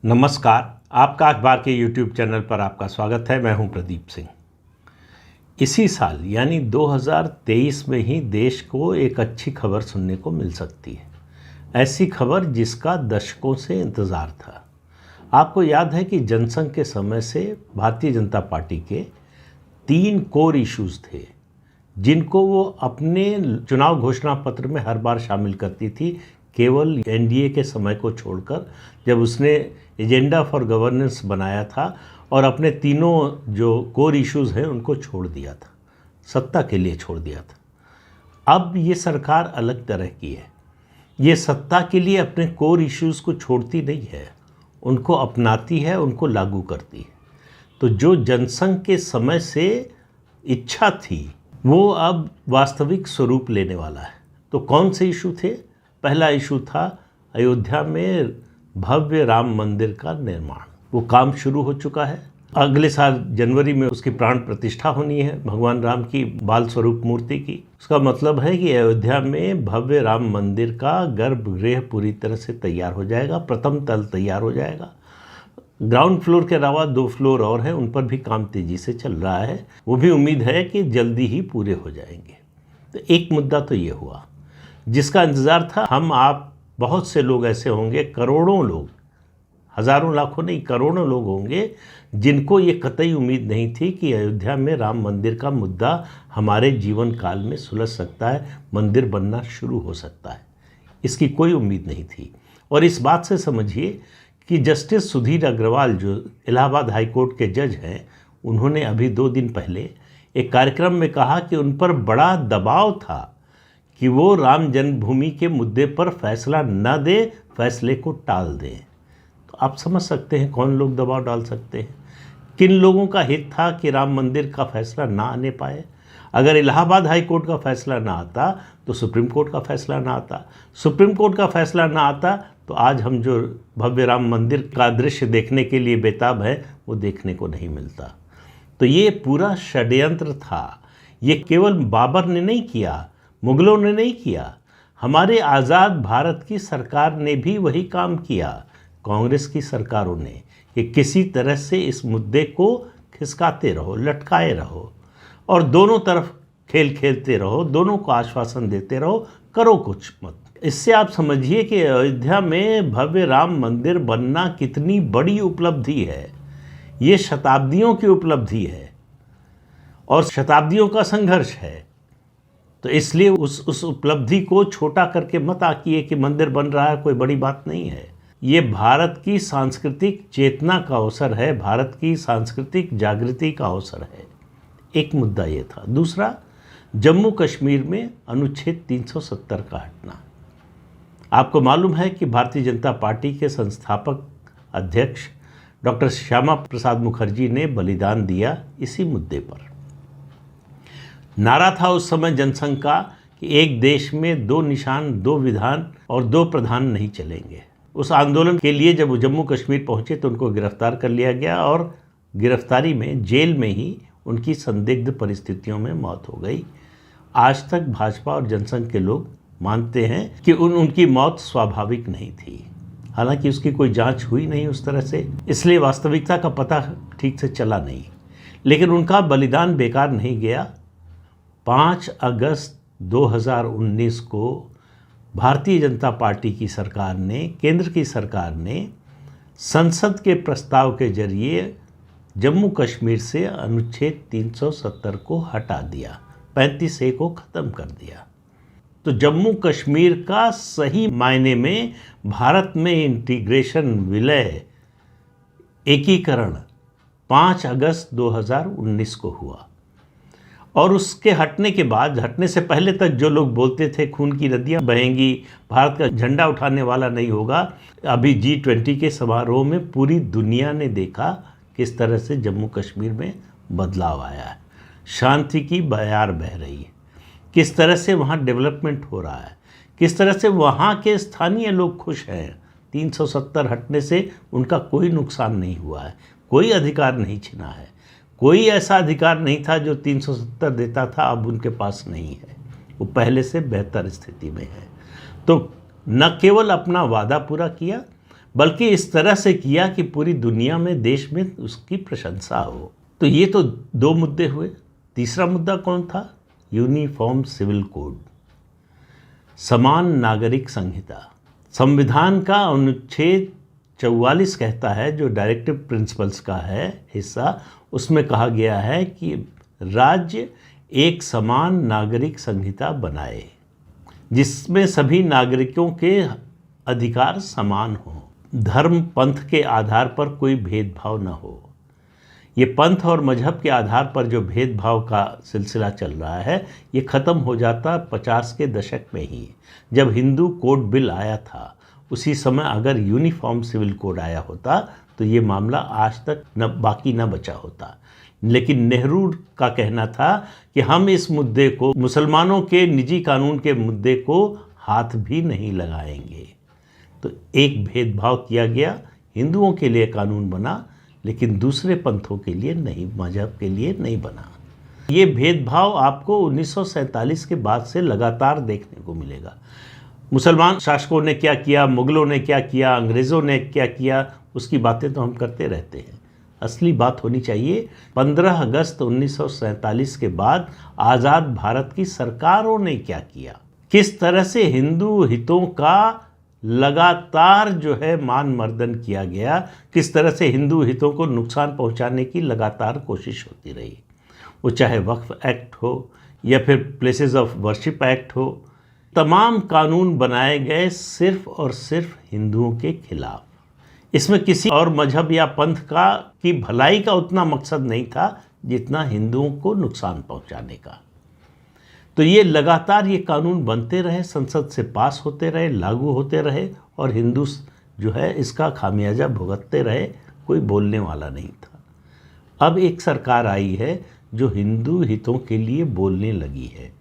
नमस्कार। आपका अखबार के YouTube चैनल पर आपका स्वागत है। मैं हूं प्रदीप सिंह। इसी साल यानी 2023 में ही देश को एक अच्छी खबर सुनने को मिल सकती है, ऐसी खबर जिसका दशकों से इंतज़ार था। आपको याद है कि जनसंघ के समय से भारतीय जनता पार्टी के 3 कोर इश्यूज़ थे जिनको वो अपने चुनाव घोषणा पत्र में हर बार शामिल करती थी, केवल एनडीए के समय को छोड़कर, जब उसने एजेंडा फॉर गवर्नेंस बनाया था और अपने तीनों जो कोर इश्यूज़ हैं उनको छोड़ दिया था, सत्ता के लिए छोड़ दिया था। अब ये सरकार अलग तरह की है। ये सत्ता के लिए अपने कोर इश्यूज़ को छोड़ती नहीं है, उनको अपनाती है, उनको लागू करती है। तो जो जनसंघ के समय से इच्छा थी वो अब वास्तविक स्वरूप लेने वाला है। तो कौन से इशू थे? पहला इशू था अयोध्या में भव्य राम मंदिर का निर्माण। वो काम शुरू हो चुका है। अगले साल जनवरी में उसकी प्राण प्रतिष्ठा होनी है, भगवान राम की बाल स्वरूप मूर्ति की। उसका मतलब है कि अयोध्या में भव्य राम मंदिर का गर्भगृह पूरी तरह से तैयार हो जाएगा, प्रथम तल तैयार हो जाएगा। ग्राउंड फ्लोर के अलावा 2 फ्लोर और हैं, उन पर भी काम तेज़ी से चल रहा है। वो भी उम्मीद है कि जल्दी ही पूरे हो जाएंगे। तो एक मुद्दा तो ये हुआ जिसका इंतज़ार था। हम आप बहुत से लोग ऐसे होंगे, करोड़ों लोग, हज़ारों लाखों नहीं, करोड़ों लोग होंगे जिनको ये कतई उम्मीद नहीं थी कि अयोध्या में राम मंदिर का मुद्दा हमारे जीवन काल में सुलझ सकता है, मंदिर बनना शुरू हो सकता है। इसकी कोई उम्मीद नहीं थी। और इस बात से समझिए कि जस्टिस सुधीर अग्रवाल जो इलाहाबाद हाई कोर्ट के जज हैं, उन्होंने अभी 2 दिन पहले एक कार्यक्रम में कहा कि उन पर बड़ा दबाव था कि वो राम जन्मभूमि के मुद्दे पर फैसला न दे, फैसले को टाल दें। तो आप समझ सकते हैं कौन लोग दबाव डाल सकते हैं। किन लोगों का हित था कि राम मंदिर का फैसला ना आने पाए। अगर इलाहाबाद हाई कोर्ट का फैसला ना आता तो सुप्रीम कोर्ट का फैसला ना आता, सुप्रीम कोर्ट का फैसला ना आता तो आज हम जो भव्य राम मंदिर का दृश्य देखने के लिए बेताब है वो देखने को नहीं मिलता। तो ये पूरा षड्यंत्र था। ये केवल बाबर ने नहीं किया, मुगलों ने नहीं किया, हमारे आज़ाद भारत की सरकार ने भी वही काम किया, कांग्रेस की सरकारों ने, कि किसी तरह से इस मुद्दे को खिसकाते रहो, लटकाए रहो और दोनों तरफ खेल खेलते रहो, दोनों को आश्वासन देते रहो, करो कुछ मत। इससे आप समझिए कि अयोध्या में भव्य राम मंदिर बनना कितनी बड़ी उपलब्धि है। ये शताब्दियों की उपलब्धि है और शताब्दियों का संघर्ष है। तो इसलिए उस उपलब्धि को छोटा करके मत आकिए कि मंदिर बन रहा है, कोई बड़ी बात नहीं है। ये भारत की सांस्कृतिक चेतना का अवसर है, भारत की सांस्कृतिक जागृति का अवसर है। एक मुद्दा ये था। दूसरा, जम्मू कश्मीर में अनुच्छेद 370 का हटना। आपको मालूम है कि भारतीय जनता पार्टी के संस्थापक अध्यक्ष डॉक्टर श्यामा प्रसाद मुखर्जी ने बलिदान दिया इसी मुद्दे पर। नारा था उस समय जनसंघ का कि एक देश में 2 निशान, 2 विधान और 2 प्रधान नहीं चलेंगे। उस आंदोलन के लिए जब वो जम्मू कश्मीर पहुंचे तो उनको गिरफ्तार कर लिया गया और गिरफ्तारी में, जेल में ही उनकी संदिग्ध परिस्थितियों में मौत हो गई। आज तक भाजपा और जनसंघ के लोग मानते हैं कि उनकी मौत स्वाभाविक नहीं थी। हालांकि उसकी कोई जांच हुई नहीं उस तरह से, इसलिए वास्तविकता का पता ठीक से चला नहीं। लेकिन उनका बलिदान बेकार नहीं गया। 5 अगस्त 2019 को भारतीय जनता पार्टी की सरकार ने, केंद्र की सरकार ने संसद के प्रस्ताव के जरिए जम्मू कश्मीर से अनुच्छेद 370 को हटा दिया, 35A को ख़त्म कर दिया। तो जम्मू कश्मीर का सही मायने में भारत में इंटीग्रेशन, विलय, एकीकरण 5 अगस्त 2019 को हुआ। और उसके हटने के बाद, हटने से पहले तक जो लोग बोलते थे खून की नदियाँ बहेंगी, भारत का झंडा उठाने वाला नहीं होगा, अभी G20 के समारोह में पूरी दुनिया ने देखा किस तरह से जम्मू कश्मीर में बदलाव आया है, शांति की बयार बह रही है, किस तरह से वहाँ डेवलपमेंट हो रहा है, किस तरह से वहाँ के स्थानीय लोग खुश हैं। 370 हटने से उनका कोई नुकसान नहीं हुआ है, कोई अधिकार नहीं छिना है। कोई ऐसा अधिकार नहीं था जो 370 देता था, अब उनके पास नहीं है, वो पहले से बेहतर स्थिति में है। तो न केवल अपना वादा पूरा किया बल्कि इस तरह से किया कि पूरी दुनिया में, देश में उसकी प्रशंसा हो। तो ये तो दो मुद्दे हुए। तीसरा मुद्दा कौन था? यूनिफॉर्म सिविल कोड, समान नागरिक संहिता। संविधान का अनुच्छेद 44 कहता है, जो डायरेक्टिव प्रिंसिपल्स का है हिस्सा, उसमें कहा गया है कि राज्य एक समान नागरिक संहिता बनाए जिसमें सभी नागरिकों के अधिकार समान हों, धर्म पंथ के आधार पर कोई भेदभाव न हो। ये पंथ और मजहब के आधार पर जो भेदभाव का सिलसिला चल रहा है, ये ख़त्म हो जाता 50 के दशक में ही, जब हिंदू कोड बिल आया था। उसी समय अगर यूनिफॉर्म सिविल कोड आया होता तो ये मामला आज तक बाकी न बचा होता। लेकिन नेहरू का कहना था कि हम इस मुद्दे को, मुसलमानों के निजी कानून के मुद्दे को हाथ भी नहीं लगाएंगे। तो एक भेदभाव किया गया, हिंदुओं के लिए कानून बना, लेकिन दूसरे पंथों के लिए नहीं, मजहब के लिए नहीं बना। ये भेदभाव आपको 1947 के बाद से लगातार देखने को मिलेगा। मुसलमान शासकों ने क्या किया, मुगलों ने क्या किया, अंग्रेज़ों ने क्या किया, उसकी बातें तो हम करते रहते हैं। असली बात होनी चाहिए 15 अगस्त 1947 के बाद आज़ाद भारत की सरकारों ने क्या किया, किस तरह से हिंदू हितों का लगातार जो है मान मर्दन किया गया, किस तरह से हिंदू हितों को नुकसान पहुंचाने की लगातार कोशिश होती रही। वो चाहे वक्फ एक्ट हो या फिर प्लेसेस ऑफ वर्शिप एक्ट हो, तमाम कानून बनाए गए सिर्फ और सिर्फ हिंदुओं के खिलाफ। इसमें किसी और मजहब या पंथ का की भलाई का उतना मकसद नहीं था जितना हिंदुओं को नुकसान पहुंचाने का। तो ये लगातार ये कानून बनते रहे, संसद से पास होते रहे, लागू होते रहे, और हिंदू जो है इसका खामियाजा भुगतते रहे, कोई बोलने वाला नहीं था। अब एक सरकार आई है जो हिंदू हितों के लिए बोलने लगी है,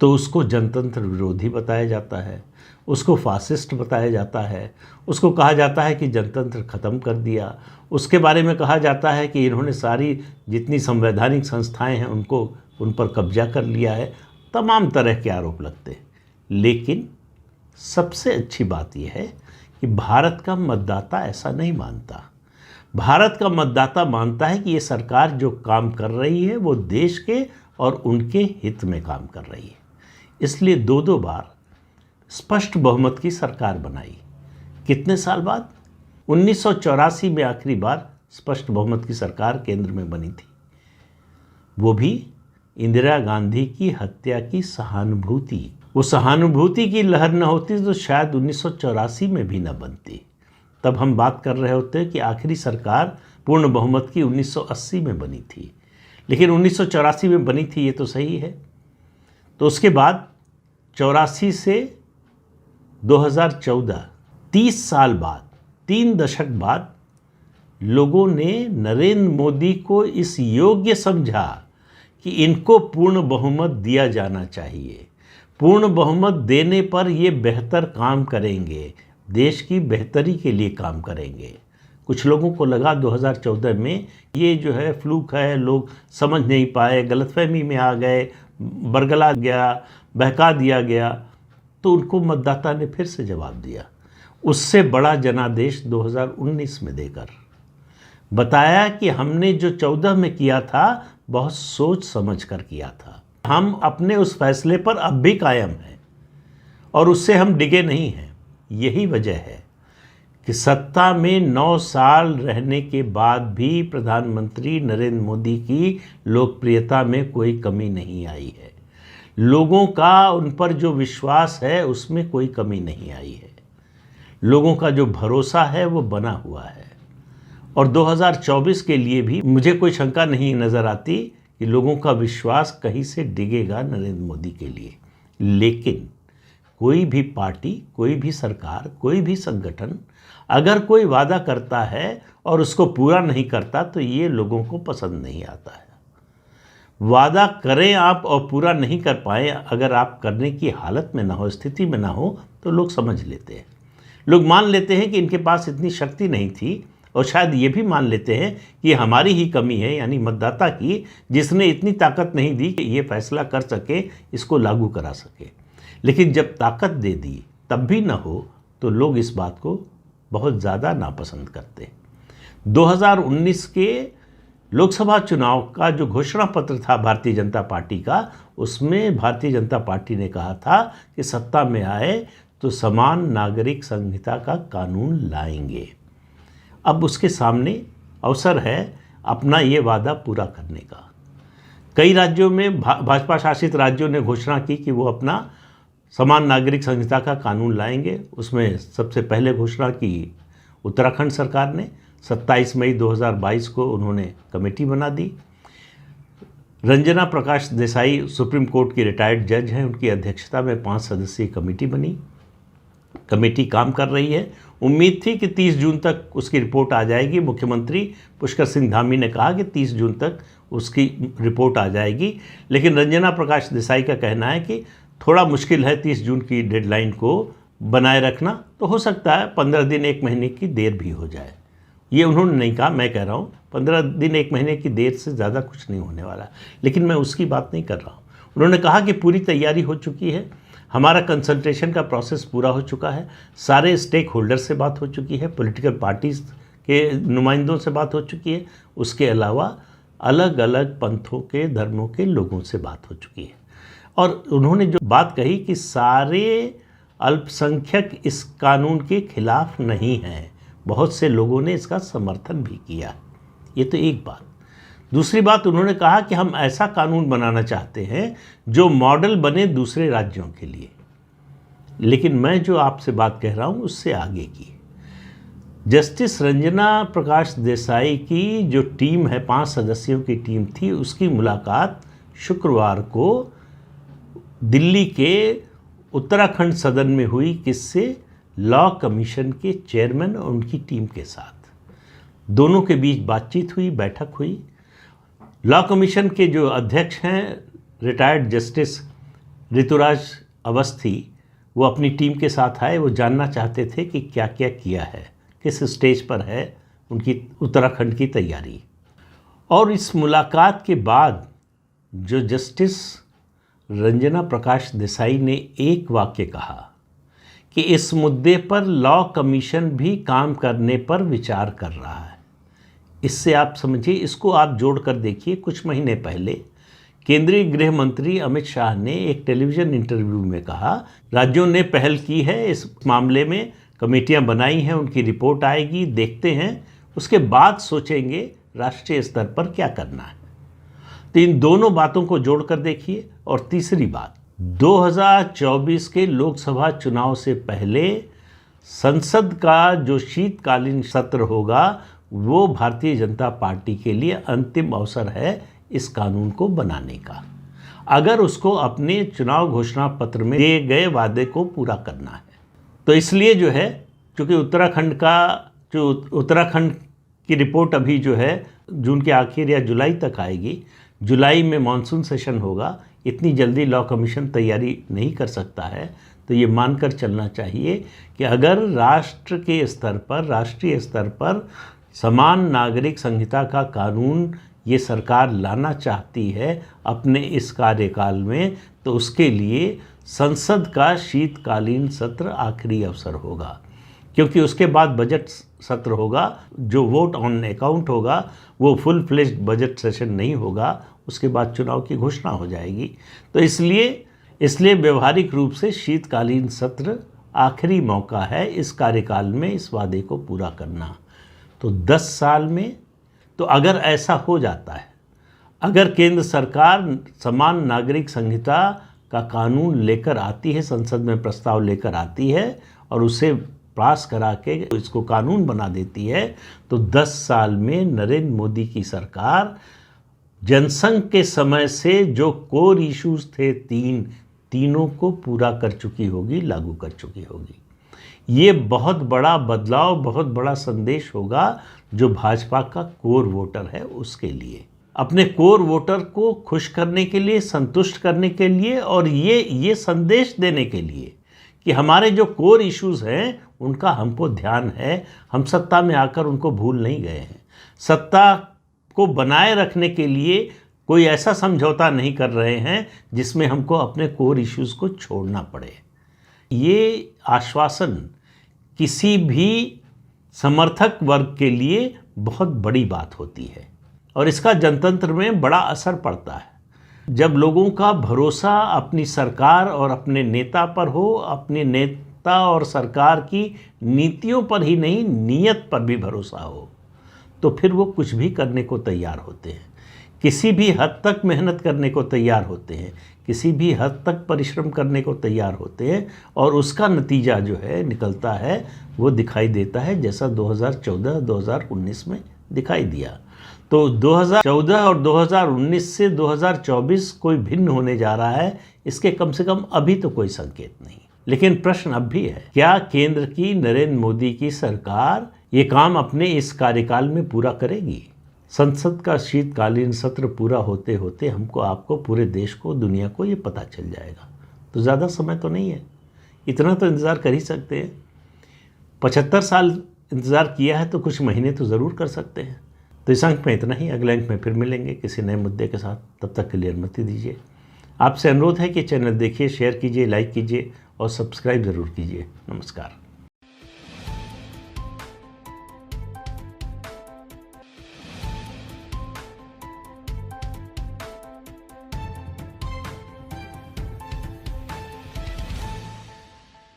तो उसको जनतंत्र विरोधी बताया जाता है, उसको फासिस्ट बताया जाता है, उसको कहा जाता है कि जनतंत्र ख़त्म कर दिया, उसके बारे में कहा जाता है कि इन्होंने सारी जितनी संवैधानिक संस्थाएं हैं उन पर कब्जा कर लिया है। तमाम तरह के आरोप लगते हैं। लेकिन सबसे अच्छी बात यह है कि भारत का मतदाता ऐसा नहीं मानता। भारत का मतदाता मानता है कि ये सरकार जो काम कर रही है वो देश के और उनके हित में काम कर रही है। इसलिए दो बार स्पष्ट बहुमत की सरकार बनाई। कितने साल बाद? 1984 में आखिरी बार स्पष्ट बहुमत की सरकार केंद्र में बनी थी, वो भी इंदिरा गांधी की हत्या की सहानुभूति, वो सहानुभूति की लहर न होती तो शायद 1984 में भी न बनती। तब हम बात कर रहे होते कि आखिरी सरकार पूर्ण बहुमत की 1980 में बनी थी, लेकिन 1984 में बनी थी, ये तो सही है। तो उसके बाद 84 से 2014, 30 साल बाद, 3 दशक बाद, लोगों ने नरेंद्र मोदी को इस योग्य समझा कि इनको पूर्ण बहुमत दिया जाना चाहिए। पूर्ण बहुमत देने पर ये बेहतर काम करेंगे, देश की बेहतरी के लिए काम करेंगे। कुछ लोगों को लगा 2014 में ये जो है फ्लूक है, लोग समझ नहीं पाए, गलतफहमी में आ गए, बरगला गया, बहका दिया गया, तो उनको मतदाता ने फिर से जवाब दिया, उससे बड़ा जनादेश 2019 में देकर बताया कि हमने जो 14 में किया था बहुत सोच समझ कर किया था। हम अपने उस फैसले पर अब भी कायम हैं और उससे हम डिगे नहीं हैं। यही वजह है कि सत्ता में 9 साल रहने के बाद भी प्रधानमंत्री नरेंद्र मोदी की लोकप्रियता में कोई कमी नहीं आई है। लोगों का उन पर जो विश्वास है उसमें कोई कमी नहीं आई है। लोगों का जो भरोसा है वो बना हुआ है। और 2024 के लिए भी मुझे कोई शंका नहीं नज़र आती कि लोगों का विश्वास कहीं से डिगेगा नरेंद्र मोदी के लिए। लेकिन कोई भी पार्टी, कोई भी सरकार, कोई भी संगठन अगर कोई वादा करता है और उसको पूरा नहीं करता तो ये लोगों को पसंद नहीं आता है। वादा करें आप और पूरा नहीं कर पाएँ, अगर आप करने की हालत में ना हो, स्थिति में ना हो, तो लोग समझ लेते हैं। लोग मान लेते हैं कि इनके पास इतनी शक्ति नहीं थी, और शायद ये भी मान लेते हैं कि हमारी ही कमी है, यानी मतदाता की, जिसने इतनी ताकत नहीं दी कि ये फैसला कर सके, इसको लागू करा सके। लेकिन जब ताकत दे दी तब भी ना हो तो लोग इस बात को बहुत ज़्यादा नापसंद करते हैं। 2019 के लोकसभा चुनाव का जो घोषणा पत्र था भारतीय जनता पार्टी का, उसमें भारतीय जनता पार्टी ने कहा था कि सत्ता में आए तो समान नागरिक संहिता का कानून लाएंगे। अब उसके सामने अवसर है अपना ये वादा पूरा करने का। कई राज्यों में भाजपा शासित राज्यों ने घोषणा की कि वो अपना समान नागरिक संहिता का कानून लाएंगे। उसमें सबसे पहले घोषणा की उत्तराखंड सरकार ने। 27 मई 2022 को उन्होंने कमेटी बना दी। रंजना प्रकाश देसाई सुप्रीम कोर्ट की रिटायर्ड जज हैं, उनकी अध्यक्षता में 5 सदस्यीय कमेटी बनी। कमेटी काम कर रही है। उम्मीद थी कि 30 जून तक उसकी रिपोर्ट आ जाएगी। मुख्यमंत्री पुष्कर सिंह धामी ने कहा कि 30 जून तक उसकी रिपोर्ट आ जाएगी, लेकिन रंजना प्रकाश देसाई का कहना है कि थोड़ा मुश्किल है 30 जून की डेडलाइन को बनाए रखना, तो हो सकता है 15 दिन 1 महीने की देर भी हो जाए। ये उन्होंने नहीं कहा, मैं कह रहा हूँ 15 दिन 1 महीने की देर से ज़्यादा कुछ नहीं होने वाला, लेकिन मैं उसकी बात नहीं कर रहा हूँ। उन्होंने कहा कि पूरी तैयारी हो चुकी है, हमारा कंसल्टेशन का प्रोसेस पूरा हो चुका है, सारे स्टेक होल्डर से बात हो चुकी है, पॉलिटिकल पार्टीज़ के नुमाइंदों से बात हो चुकी है, उसके अलावा अलग अलग पंथों के धर्मों के लोगों से बात हो चुकी है। और उन्होंने जो बात कही कि सारे अल्पसंख्यक इस कानून के खिलाफ नहीं हैं, बहुत से लोगों ने इसका समर्थन भी किया। ये तो एक बात। दूसरी बात, उन्होंने कहा कि हम ऐसा कानून बनाना चाहते हैं जो मॉडल बने दूसरे राज्यों के लिए। लेकिन मैं जो आपसे बात कह रहा हूँ उससे आगे की। जस्टिस रंजना प्रकाश देसाई की जो टीम है, 5 सदस्यों की टीम थी, उसकी मुलाकात शुक्रवार को दिल्ली के उत्तराखंड सदन में हुई। किससे? लॉ कमीशन के चेयरमैन और उनकी टीम के साथ। दोनों के बीच बातचीत हुई, बैठक हुई। लॉ कमीशन के जो अध्यक्ष हैं रिटायर्ड जस्टिस ऋतुराज अवस्थी, वो अपनी टीम के साथ आए। वो जानना चाहते थे कि क्या क्या किया है, किस स्टेज पर है उनकी उत्तराखंड की तैयारी। और इस मुलाकात के बाद जो जस्टिस रंजना प्रकाश देसाई ने एक वाक्य कहा कि इस मुद्दे पर लॉ कमीशन भी काम करने पर विचार कर रहा है। इससे आप समझिए, इसको आप जोड़कर देखिए। कुछ महीने पहले केंद्रीय गृह मंत्री अमित शाह ने एक टेलीविज़न इंटरव्यू में कहा, राज्यों ने पहल की है इस मामले में, कमेटियां बनाई हैं, उनकी रिपोर्ट आएगी, देखते हैं, उसके बाद सोचेंगे राष्ट्रीय स्तर पर क्या करना है। तो इन दोनों बातों को जोड़कर देखिए। और तीसरी बात, 2024 के लोकसभा चुनाव से पहले संसद का जो शीतकालीन सत्र होगा, वो भारतीय जनता पार्टी के लिए अंतिम अवसर है इस कानून को बनाने का, अगर उसको अपने चुनाव घोषणा पत्र में दिए गए वादे को पूरा करना है। तो इसलिए जो है, चूँकि उत्तराखंड की रिपोर्ट अभी जो है जून के आखिर या जुलाई तक आएगी, जुलाई में मॉनसून सेशन होगा, इतनी जल्दी लॉ कमीशन तैयारी नहीं कर सकता है। तो ये मानकर चलना चाहिए कि अगर राष्ट्र के स्तर पर, राष्ट्रीय स्तर पर समान नागरिक संहिता का कानून ये सरकार लाना चाहती है अपने इस कार्यकाल में, तो उसके लिए संसद का शीतकालीन सत्र आखिरी अवसर होगा। क्योंकि उसके बाद बजट सत्र होगा, जो वोट ऑन अकाउंट होगा वो फुल फ्लेज्ड बजट सेशन नहीं होगा, उसके बाद चुनाव की घोषणा हो जाएगी। तो इसलिए व्यवहारिक रूप से शीतकालीन सत्र आखिरी मौका है इस कार्यकाल में इस वादे को पूरा करना। तो 10 साल में, तो अगर ऐसा हो जाता है, अगर केंद्र सरकार समान नागरिक संहिता का कानून लेकर आती है, संसद में प्रस्ताव लेकर आती है और उसे पास करा के इसको कानून बना देती है, तो 10 साल में नरेंद्र मोदी की सरकार जनसंघ के समय से जो कोर इश्यूज थे तीनों को पूरा कर चुकी होगी, लागू कर चुकी होगी। ये बहुत बड़ा बदलाव, बहुत बड़ा संदेश होगा जो भाजपा का कोर वोटर है उसके लिए, अपने कोर वोटर को खुश करने के लिए, संतुष्ट करने के लिए, और ये संदेश देने के लिए कि हमारे जो कोर इश्यूज हैं उनका हमको ध्यान है, हम सत्ता में आकर उनको भूल नहीं गए हैं। सत्ता को बनाए रखने के लिए कोई ऐसा समझौता नहीं कर रहे हैं जिसमें हमको अपने कोर इश्यूज को छोड़ना पड़े। ये आश्वासन किसी भी समर्थक वर्ग के लिए बहुत बड़ी बात होती है और इसका जनतंत्र में बड़ा असर पड़ता है। जब लोगों का भरोसा अपनी सरकार और अपने नेता पर हो, अपने नेता और सरकार की नीतियों पर ही नहीं, नीयत पर भी भरोसा हो, तो फिर वो कुछ भी करने को तैयार होते हैं, किसी भी हद तक मेहनत करने को तैयार होते हैं, किसी भी हद तक परिश्रम करने को तैयार होते हैं और उसका नतीजा जो है निकलता है वो दिखाई देता है, जैसा 2014-2019 में दिखाई दिया। तो 2014 और 2019 से 2024 कोई भिन्न होने जा रहा है, इसके कम से कम अभी तो कोई संकेत नहीं। लेकिन प्रश्न अब भी है, क्या केंद्र की नरेंद्र मोदी की सरकार ये काम अपने इस कार्यकाल में पूरा करेगी? संसद का शीतकालीन सत्र पूरा होते होते हमको, आपको, पूरे देश को, दुनिया को ये पता चल जाएगा। तो ज़्यादा समय तो नहीं है, इतना तो इंतज़ार कर ही सकते हैं। 75 साल इंतज़ार किया है तो कुछ महीने तो ज़रूर कर सकते हैं। तो इस अंक में इतना ही, अगले अंक में फिर मिलेंगे किसी नए मुद्दे के साथ। तब तक के लिए अनुमति दीजिए। आपसे अनुरोध है कि चैनल देखिए, शेयर कीजिए, लाइक कीजिए और सब्सक्राइब ज़रूर कीजिए। नमस्कार।